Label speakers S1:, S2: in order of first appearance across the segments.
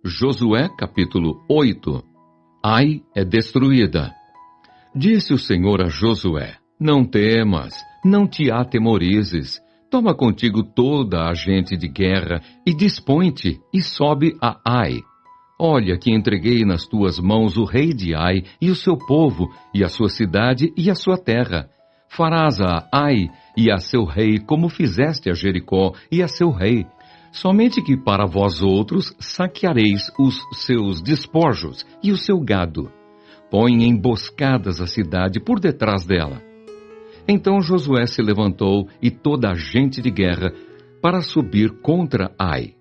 S1: Josué capítulo 8. Ai é destruída. Disse o Senhor a Josué: Não temas, não te atemorizes. Toma contigo toda a gente de guerra e dispõe-te e sobe a Ai. Olha que entreguei nas tuas mãos o rei de Ai e o seu povo, e a sua cidade e a sua terra. Farás a Ai e a seu rei como fizeste a Jericó e a seu rei. Somente que para vós outros saqueareis os seus despojos e o seu gado. Põe emboscadas a cidade por detrás dela. Então Josué se levantou e toda a gente de guerra para subir contra Ai.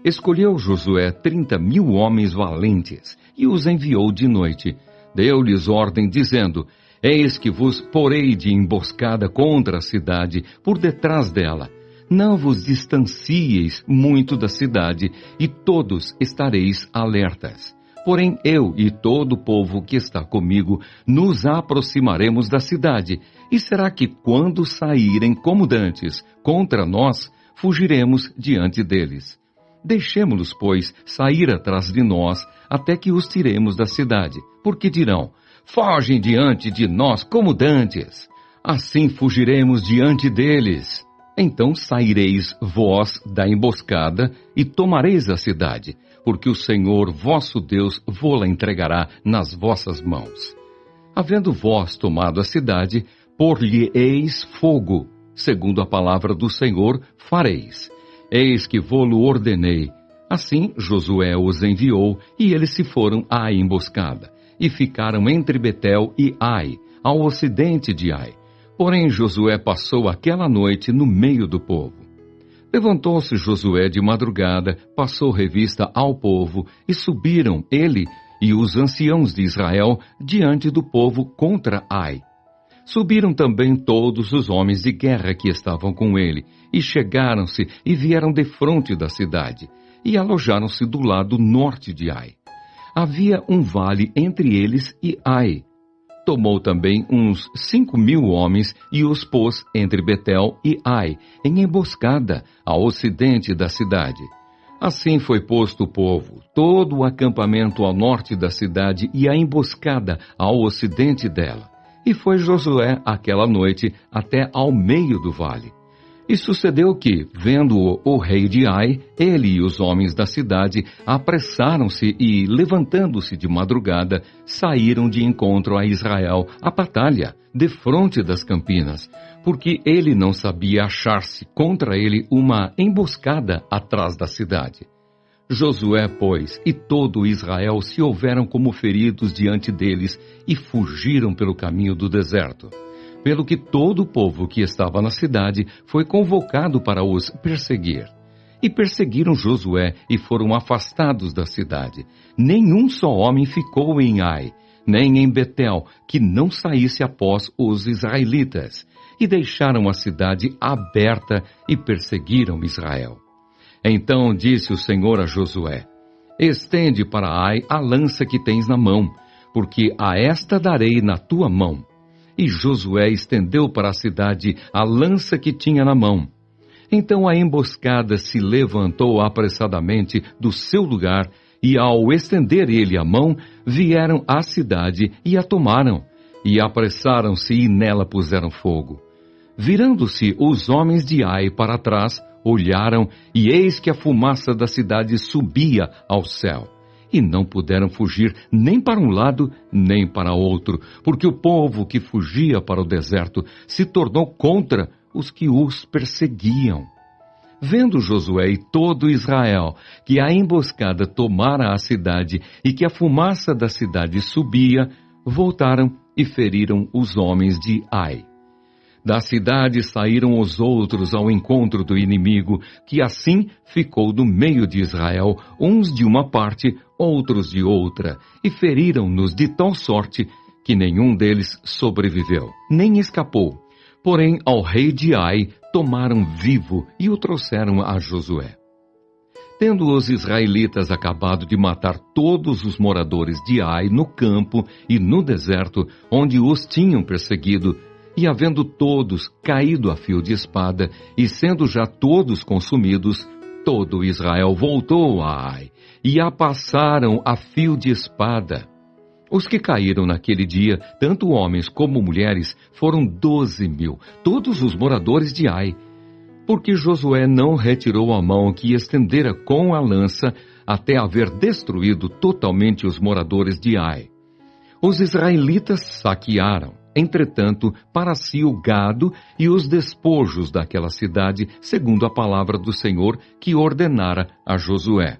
S1: Escolheu Josué 30.000 homens valentes e os enviou de noite. Deu-lhes ordem dizendo: Eis que vos porei de emboscada contra a cidade por detrás dela. Não vos distancieis muito da cidade, e todos estareis alertas. Porém eu e todo o povo que está comigo nos aproximaremos da cidade, e será que quando saírem como dantes contra nós, fugiremos diante deles. Deixemo-los, pois, sair atrás de nós, até que os tiremos da cidade, porque dirão: Fogem diante de nós como dantes. Assim fugiremos diante deles. Então saireis vós da emboscada e tomareis a cidade, porque o Senhor vosso Deus vô-la entregará nas vossas mãos. Havendo vós tomado a cidade, por-lhe-eis fogo, segundo a palavra do Senhor fareis. Eis que vô-lo ordenei. Assim Josué os enviou, e eles se foram à emboscada, e ficaram entre Betel e Ai, ao ocidente de Ai. Porém Josué passou aquela noite no meio do povo. Levantou-se Josué de madrugada, passou revista ao povo, e subiram ele e os anciãos de Israel diante do povo contra Ai. Subiram também todos os homens de guerra que estavam com ele, e chegaram-se e vieram defronte da cidade, e alojaram-se do lado norte de Ai. Havia um vale entre eles e Ai. Tomou também uns 5.000 homens e os pôs entre Betel e Ai, em emboscada, ao ocidente da cidade. Assim foi posto o povo, todo o acampamento ao norte da cidade e a emboscada ao ocidente dela. E foi Josué aquela noite até ao meio do vale. E sucedeu que, vendo-o o rei de Ai, ele e os homens da cidade apressaram-se e, levantando-se de madrugada, saíram de encontro a Israel, a batalha, defronte das campinas, porque ele não sabia achar-se contra ele uma emboscada atrás da cidade. Josué, pois, e todo Israel se houveram como feridos diante deles e fugiram pelo caminho do deserto. Pelo que todo o povo que estava na cidade foi convocado para os perseguir. E perseguiram Josué e foram afastados da cidade. Nenhum só homem ficou em Ai, nem em Betel, que não saísse após os israelitas. E deixaram a cidade aberta e perseguiram Israel. Então disse o Senhor a Josué: Estende para Ai a lança que tens na mão, porque a esta darei na tua mão. E Josué estendeu para a cidade a lança que tinha na mão. Então a emboscada se levantou apressadamente do seu lugar, e ao estender ele a mão, vieram à cidade e a tomaram, e apressaram-se e nela puseram fogo. Virando-se os homens de Ai para trás, olharam, e eis que a fumaça da cidade subia ao céu. E não puderam fugir nem para um lado, nem para outro, porque o povo que fugia para o deserto se tornou contra os que os perseguiam. Vendo Josué e todo Israel que a emboscada tomara a cidade e que a fumaça da cidade subia, voltaram e feriram os homens de Ai. Da cidade saíram os outros ao encontro do inimigo, que assim ficou do meio de Israel, uns de uma parte, outros de outra, e feriram-nos de tal sorte que nenhum deles sobreviveu, nem escapou. Porém, ao rei de Ai tomaram vivo e o trouxeram a Josué. Tendo os israelitas acabado de matar todos os moradores de Ai no campo e no deserto, onde os tinham perseguido, e havendo todos caído a fio de espada, e sendo já todos consumidos, todo Israel voltou a Ai, e a passaram a fio de espada. Os que caíram naquele dia, tanto homens como mulheres, foram 12.000, todos os moradores de Ai, porque Josué não retirou a mão que estendera com a lança até haver destruído totalmente os moradores de Ai. Os israelitas saquearam, entretanto, para si o gado e os despojos daquela cidade, segundo a palavra do Senhor que ordenara a Josué.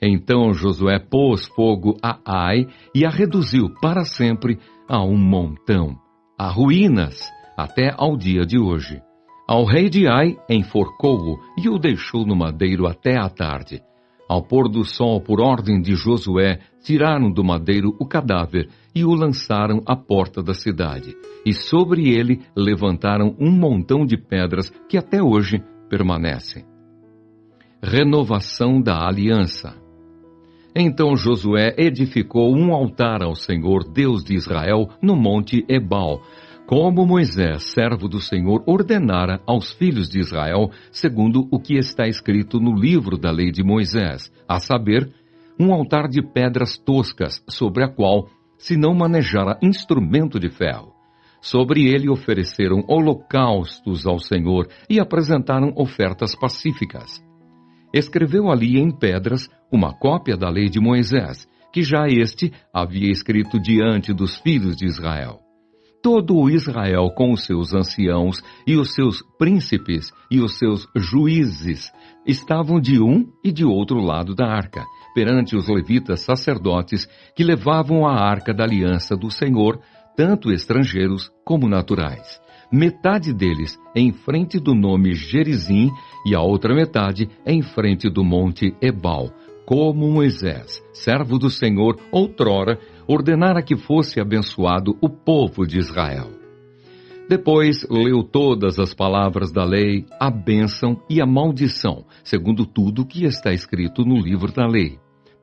S1: Então Josué pôs fogo a Ai e a reduziu para sempre a um montão, a ruínas, até ao dia de hoje. Ao rei de Ai enforcou-o e o deixou no madeiro até à tarde. Ao pôr do sol, por ordem de Josué, tiraram do madeiro o cadáver e o lançaram à porta da cidade. E sobre ele levantaram um montão de pedras que até hoje permanecem. Renovação da aliança. Então Josué edificou um altar ao Senhor, Deus de Israel, no monte Ebal, como Moisés, servo do Senhor, ordenara aos filhos de Israel, segundo o que está escrito no livro da lei de Moisés, a saber, um altar de pedras toscas, sobre a qual se não manejara instrumento de ferro. Sobre ele ofereceram holocaustos ao Senhor e apresentaram ofertas pacíficas. Escreveu ali em pedras uma cópia da lei de Moisés, que já este havia escrito diante dos filhos de Israel. Todo o Israel com os seus anciãos e os seus príncipes e os seus juízes estavam de um e de outro lado da arca, perante os levitas sacerdotes que levavam a arca da aliança do Senhor, tanto estrangeiros como naturais. Metade deles em frente do nome Gerizim e a outra metade em frente do monte Ebal, como Moisés, servo do Senhor, outrora, ordenara que fosse abençoado o povo de Israel. Depois leu todas as palavras da lei, a bênção e a maldição, segundo tudo que está escrito no livro da lei.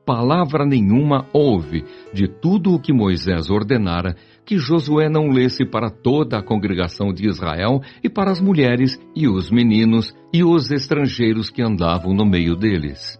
S1: Palavra nenhuma houve de tudo o que Moisés ordenara que Josué não lesse para toda a congregação de Israel e para as mulheres e os meninos e os estrangeiros que andavam no meio deles.